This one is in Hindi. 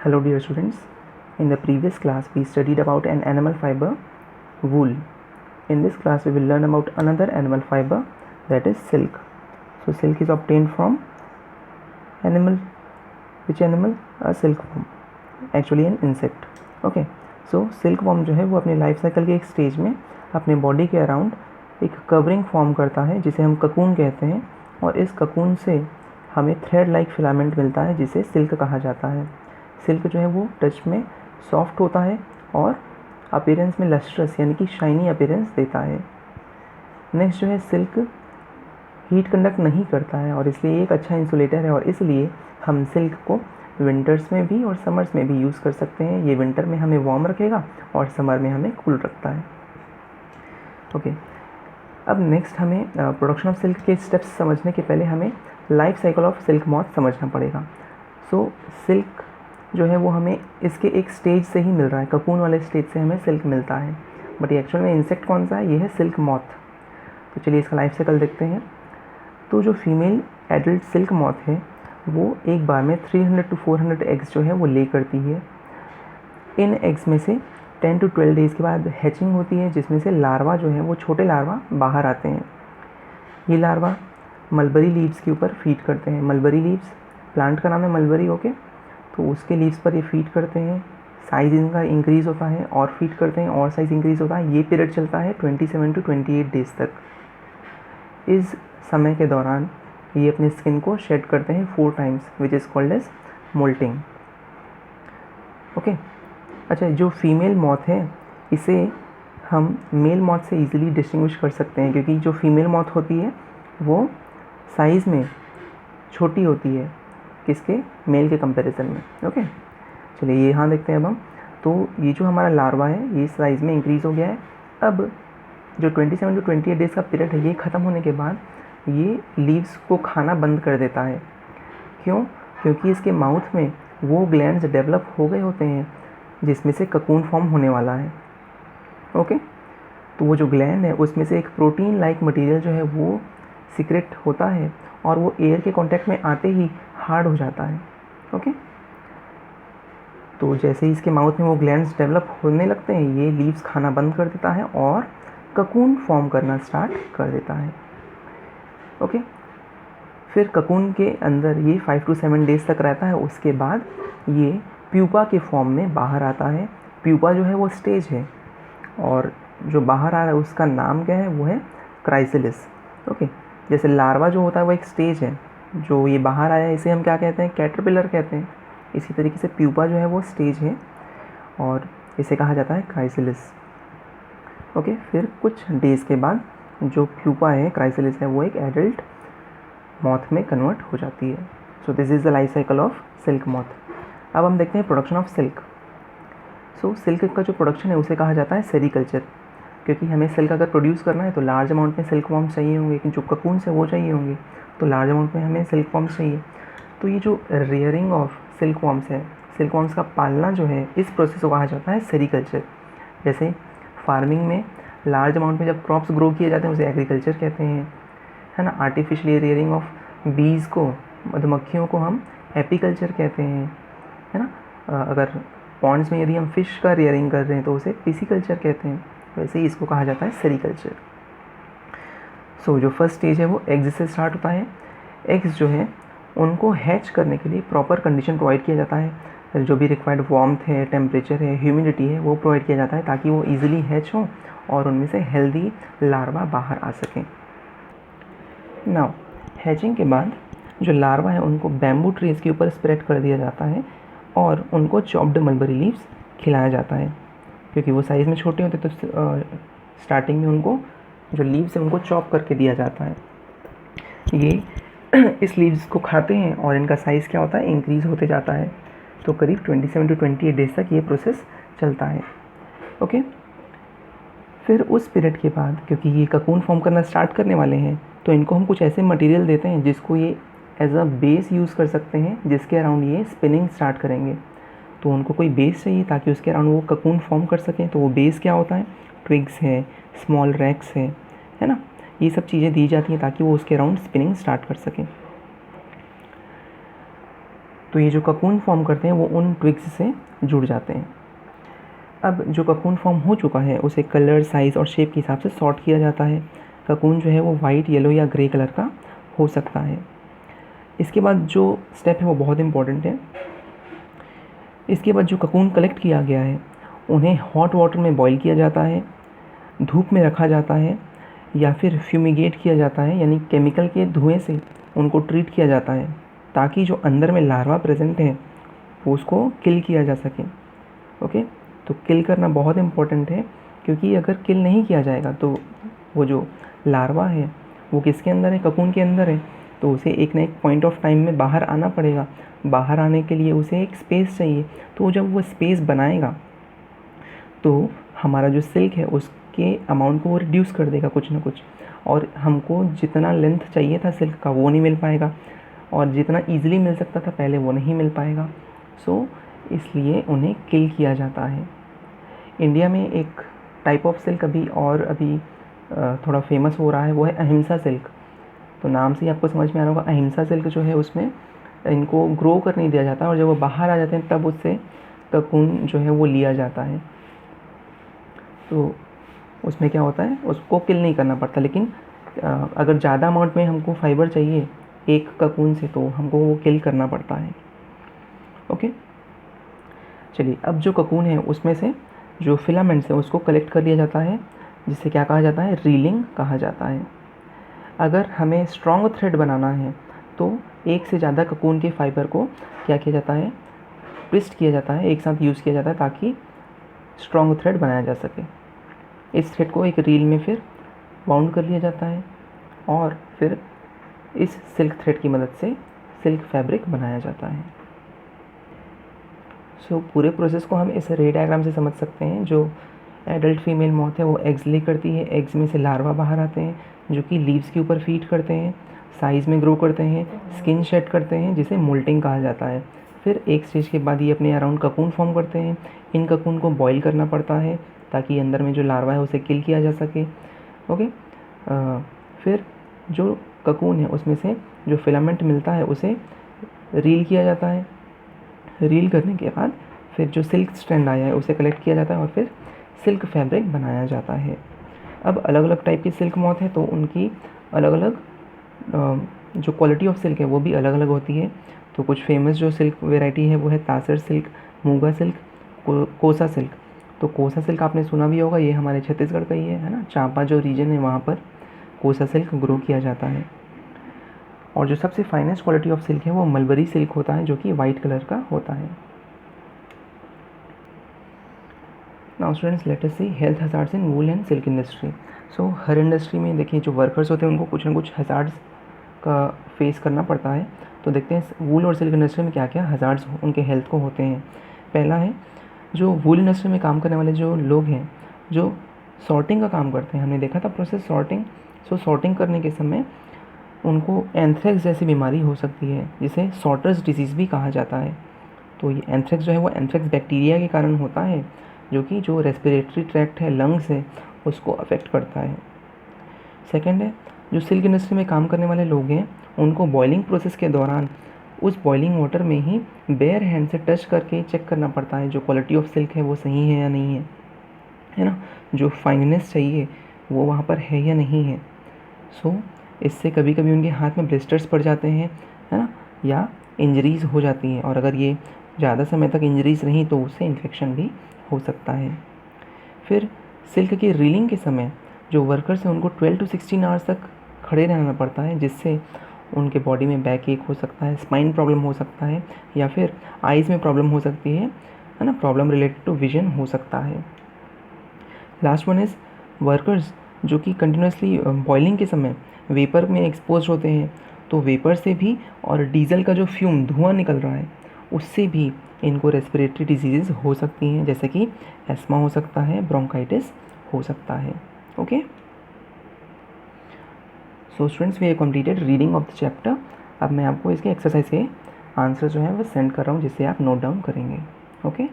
Hello dear students, in the previous class we studied about an animal fiber, wool. In this class we will learn about another animal fiber, that is silk. So silk is obtained from animal, which animal? A silkworm, actually an insect. Okay, so silkworm जो है वो अपने लाइफ साइकिल के एक स्टेज में अपने बॉडी के अराउंड एक कवरिंग फॉर्म करता है जिसे हम ककून कहते हैं, और इस ककून से हमें थ्रेड लाइक फिलामेंट मिलता है जिसे सिल्क कहा जाता है. सिल्क जो है वो टच में सॉफ्ट होता है और अपीयरेंस में लस्ट्रस यानी कि शाइनी अपीयरेंस देता है. नेक्स्ट जो है सिल्क हीट कंडक्ट नहीं करता है और इसलिए एक अच्छा इंसुलेटर है, और इसलिए हम सिल्क को विंटर्स में भी और समर्स में भी यूज़ कर सकते हैं. ये विंटर में हमें वार्म रखेगा और समर में हमें कूल रखता है. ओके, अब नेक्स्ट हमें प्रोडक्शन ऑफ सिल्क के स्टेप्स समझने के पहले हमें life cycle of silk moth समझना पड़ेगा. सो सिल्क जो है वो हमें इसके एक स्टेज से ही मिल रहा है, ककून वाले स्टेज से हमें सिल्क मिलता है. बट एक्चुअल में इंसेक्ट कौन सा है? ये है सिल्क मॉथ. तो चलिए इसका लाइफ साइकिल देखते हैं. तो जो फीमेल एडल्ट सिल्क मॉथ है वो एक बार में 300 to 400 एग्स जो है वो ले करती है. इन एग्स में से 10 to 12 डेज़ के बाद हैचिंग होती है, जिसमें से लार्वा जो है वो छोटे लार्वा बाहर आते हैं. ये लार्वा मलबरी लीव्स के ऊपर फीड करते हैं. मलबरी लीव्स प्लांट का नाम है मलबरी. ओके, तो उसके लीव्स पर ये फीड करते हैं. साइज़ इनका इंक्रीज़ होता है और फीड करते हैं और साइज़ इंक्रीज़ होता है. ये पीरियड चलता है 27 to 28 डेज़ तक. इस समय के दौरान ये अपने स्किन को शेड करते हैं 4 times, which is called as moulting. Okay, अच्छा, जो फीमेल मॉथ है इसे हम मेल मॉथ से ईजिली डिस्टिंग्विश कर सकते हैं, क्योंकि जो फीमेल मॉथ होती है वो साइज़ में छोटी होती है किसके? मेल के कंपैरिजन में. ओके, चलिए ये यहाँ देखते हैं अब हम. तो ये जो हमारा लार्वा है ये साइज़ में इंक्रीज़ हो गया है. अब जो 27 to 28 डेज़ का पीरियड है ये ख़त्म होने के बाद ये लीव्स को खाना बंद कर देता है. क्यों? क्योंकि इसके माउथ में वो ग्लैंड्स डेवलप हो गए होते हैं जिसमें से ककून फॉर्म होने वाला है. ओके, तो वो जो ग्लैंड है उसमें से एक प्रोटीन लाइक मटेरियल जो है वो सीक्रेट होता है और वो एयर के कांटेक्ट में आते ही हार्ड हो जाता है. ओके, तो जैसे ही इसके माउथ में वो ग्लैंड्स डेवलप होने लगते हैं ये लीव्स खाना बंद कर देता है और ककून फॉर्म करना स्टार्ट कर देता है. ओके, फिर ककून के अंदर ये 5 to 7 डेज़ तक रहता है. उसके बाद ये प्यूपा के फॉर्म में बाहर आता है. प्यूपा जो है वो स्टेज है और जो बाहर आ रहा है उसका नाम क्या है? वो है क्राइसिलिस. ओके, जैसे लार्वा जो होता है वो एक स्टेज है, जो ये बाहर आया है इसे हम क्या कहते हैं? कैटरपिलर कहते हैं. इसी तरीके से प्यूपा जो है वो स्टेज है और इसे कहा जाता है क्राइसिलिस. ओके, फिर कुछ डेज़ के बाद जो प्यूपा है, क्राइसिलिस है, वो एक एडल्ट मॉथ में कन्वर्ट हो जाती है. So this is the life cycle of silk moth. अब हम देखते हैं production of silk. So silk का जो प्रोडक्शन है उसे कहा जाता है सेरीकल्चर, क्योंकि हमें सिल्क अगर प्रोड्यूस करना है तो लार्ज अमाउंट में सिल्क वॉर्म्स चाहिए होंगे, लेकिन जो ककून से वो चाहिए होंगे, तो लार्ज अमाउंट में हमें सिल्क वॉर्म्स चाहिए. तो ये जो रेयरिंग ऑफ सिल्क वॉर्म्स है, सिल्क वॉर्म्स का पालना जो है, इस प्रोसेस को कहा जाता है सेरीकल्चर. जैसे फार्मिंग में लार्ज अमाउंट में जब क्रॉप्स ग्रो किए जाते हैं उसे एग्रीकल्चर कहते हैं, है ना. आर्टिफिशियली रेयरिंग ऑफ बीज को, मधुमक्खियों को हम एपीकल्चर कहते हैं, है ना. अगर पॉन्ड्स में यदि हम फिश का रेयरिंग कर रहे हैं तो उसे पिसीकल्चर कहते हैं. वैसे ही इसको कहा जाता है सेरीकल्चर. सो जो फर्स्ट स्टेज है वो एग्स से स्टार्ट होता है. एग्स जो है उनको हैच करने के लिए प्रॉपर कंडीशन प्रोवाइड किया जाता है. जो भी रिक्वायर्ड वार्मथ है, टेम्परेचर है, ह्यूमिडिटी है, वो प्रोवाइड किया जाता है ताकि वो ईजिली हैच हो और उनमें से हेल्दी लार्वा बाहर आ सकें. नाउ हैचिंग के बाद जो लार्वा है उनको बैम्बू ट्रीज़ के ऊपर स्प्रेड कर दिया जाता है और उनको चॉप्ड मलबरी लीव्स खिलाया जाता है, क्योंकि वो साइज़ में छोटे होते तो स्टार्टिंग में उनको जो लीव्स हैं उनको चॉप करके दिया जाता है. ये इस लीव्स को खाते हैं और इनका साइज़ क्या होता है? इंक्रीज़ होते जाता है. तो करीब 27 to 28 डेज़ तक ये प्रोसेस चलता है. ओके, फिर उस पीरियड के बाद क्योंकि ये ककून फॉर्म करना स्टार्ट करने वाले हैं तो इनको हम कुछ ऐसे मटेरियल देते हैं जिसको ये एज अ बेस यूज़ कर सकते हैं, जिसके अराउंड ये स्पिनिंग स्टार्ट करेंगे. तो उनको कोई बेस चाहिए ताकि उसके अराउंड वो ककून फॉर्म कर सकें. तो वो बेस क्या होता है? ट्विग्स है, स्मॉल रैक्स है ना. ये सब चीज़ें दी जाती हैं ताकि वो उसके अराउंड स्पिनिंग स्टार्ट कर सकें. तो ये जो ककून फॉर्म करते हैं वो उन ट्विग्स से जुड़ जाते हैं। अब जो ककून फॉर्म हो चुका है उसे कलर, साइज़ और शेप के हिसाब से सॉर्ट किया जाता है। ककून जो है वो वाइट, येलो या ग्रे कलर का हो सकता है। इसके बाद जो स्टेप है वो बहुत इम्पॉर्टेंट है। इसके बाद जो ककून कलेक्ट किया गया है उन्हें हॉट वाटर में बॉईल किया जाता है, धूप में रखा जाता है या फिर फ्यूमिगेट किया जाता है, यानी केमिकल के धुएं से उनको ट्रीट किया जाता है ताकि जो अंदर में लार्वा प्रेजेंट है वो उसको किल किया जा सके। ओके, तो किल करना बहुत इम्पोर्टेंट है, क्योंकि अगर किल नहीं किया जाएगा तो वो जो लार्वा है वो किसके अंदर है, ककून के अंदर है, तो उसे एक ना एक पॉइंट ऑफ टाइम में बाहर आना पड़ेगा। बाहर आने के लिए उसे एक स्पेस चाहिए, तो जब वो स्पेस बनाएगा तो हमारा जो सिल्क है उसके अमाउंट को वो रिड्यूस कर देगा कुछ ना कुछ, और हमको जितना लेंथ चाहिए था सिल्क का वो नहीं मिल पाएगा, और जितना ईजिली मिल सकता था पहले वो नहीं मिल पाएगा। सो इसलिए उन्हें किल किया जाता है। इंडिया में एक टाइप ऑफ सिल्क अभी थोड़ा फेमस हो रहा है, वो है अहिंसा सिल्क। तो नाम से ही आपको समझ में आ रहा होगा, अहिंसा सिल्क जो है उसमें इनको ग्रो करने दिया जाता है और जब वो बाहर आ जाते हैं तब उससे ककून जो है वो लिया जाता है। तो उसमें क्या होता है, उसको किल नहीं करना पड़ता, लेकिन अगर ज़्यादा अमाउंट में हमको फाइबर चाहिए एक ककून से तो हमको वो किल करना पड़ता है। ओके, चलिए अब जो ककून है उसमें से जो फिलामेंट्स है उसको कलेक्ट कर लिया जाता है, जिसे क्या कहा जाता है, रीलिंग कहा जाता है। अगर हमें स्ट्रॉन्ग थ्रेड बनाना है तो एक से ज़्यादा ककून के फाइबर को क्या किया जाता है, ट्विस्ट किया जाता है, एक साथ यूज़ किया जाता है ताकि स्ट्रॉन्ग थ्रेड बनाया जा सके। इस थ्रेड को एक रील में फिर बाउंड कर लिया जाता है और फिर इस सिल्क थ्रेड की मदद से सिल्क फैब्रिक बनाया जाता है। सो पूरे प्रोसेस को हम इस रे डायग्राम से समझ सकते हैं। जो एडल्ट फीमेल मॉथ है वो एग्स ले करती है, एग्स में से लार्वा बाहर आते हैं जो कि लीव्स के ऊपर फीड करते हैं, साइज़ में ग्रो करते हैं, स्किन शेड करते हैं जिसे मोल्टिंग कहा जाता है। फिर एक स्टेज के बाद ये अपने अराउंड ककून फॉर्म करते हैं। इन ककून को बॉईल करना पड़ता है ताकि अंदर में जो लार्वा है उसे किल किया जा सके। ओके, फिर जो ककून है उसमें से जो फिलामेंट मिलता है उसे रील किया जाता है। रील करने के बाद फिर जो सिल्क स्ट्रैंड आया है उसे कलेक्ट किया जाता है और फिर सिल्क फैब्रिक बनाया जाता है। अब अलग अलग टाइप की सिल्क मॉथ है तो उनकी अलग अलग जो क्वालिटी ऑफ सिल्क है वो भी अलग अलग होती है। तो कुछ फेमस जो सिल्क वेराइटी है वो है तासर सिल्क, मूगा सिल्क, कोसा सिल्क। तो कोसा सिल्क आपने सुना भी होगा, ये हमारे छत्तीसगढ़ का ही है ना, चांपा जो रीजन है वहाँ पर कोसा सिल्क ग्रो किया जाता है। और जो सबसे फाइनेस्ट क्वालिटी ऑफ सिल्क है वो मलबरी सिल्क होता है जो कि वाइट कलर का होता है। Now students, let us see health hazards in wool and silk industry. So हर इंडस्ट्री में देखिए जो वर्कर्स होते हैं उनको कुछ ना कुछ हजार्ड्स का फेस करना पड़ता है। तो देखते हैं वूल और सिल्क इंडस्ट्री में क्या क्या हजार्ड्स उनके हेल्थ को होते हैं। पहला है जो वूल इंडस्ट्री में काम करने वाले जो लोग हैं जो सॉर्टिंग का काम करते हैं। हमने देखा था प्रोसेस सॉर्टिंग। सो सॉर्टिंग करने के समय उनको एंथ्रेक्स जैसी बीमारी हो सकती है जिसे सॉर्टर्स डिजीज़ भी कहा जाता है। तो ये एंथ्रेक्स जो है वो एंथ्रेक्स बैक्टीरिया के कारण होता है जो कि जो रेस्पिरेटरी ट्रैक्ट है, लंग्स है, उसको अफेक्ट करता है। सेकेंड है जो सिल्क इंडस्ट्री में काम करने वाले लोग हैं उनको बॉइलिंग प्रोसेस के दौरान उस बॉइलिंग वाटर में ही बेयर हैंड से टच करके चेक करना पड़ता है जो क्वालिटी ऑफ सिल्क है वो सही है या नहीं है ना, जो फाइननेस चाहिए वो वहाँ पर है या नहीं है। सो इससे कभी कभी उनके हाथ में ब्लिस्टर्स पड़ जाते हैं, है ना, या इंजरीज़ हो जाती हैं, और अगर ये ज़्यादा समय तक इंजरीज़ रहीं तो उससे इन्फेक्शन भी हो सकता है। फिर सिल्क की रीलिंग के समय जो वर्कर्स हैं उनको 12 to 16 आवर्स तक खड़े रहना पड़ता है जिससे उनके बॉडी में बैक एक हो सकता है, स्पाइन प्रॉब्लम हो सकता है, या फिर आइज़ में प्रॉब्लम हो सकती है ना, प्रॉब्लम रिलेटेड टू विजन हो सकता है। लास्ट वन इज़ वर्कर्स जो कि कंटिन्यूसली बॉइलिंग के समय वेपर में एक्सपोज होते हैं, तो वेपर से भी और डीजल का जो फ्यूम धुआं निकल रहा है उससे भी इनको रेस्पिरेटरी डिजीज़ हो सकती हैं, जैसे कि एस्मा हो सकता है, ब्रोंकाइटिस हो सकता है। Okay, so students we have completed reading of the chapter. अब मैं आपको इसके एक्सरसाइज के आंसर जो है वो सेंड कर रहा हूँ जिससे आप नोट डाउन करेंगे। ओके।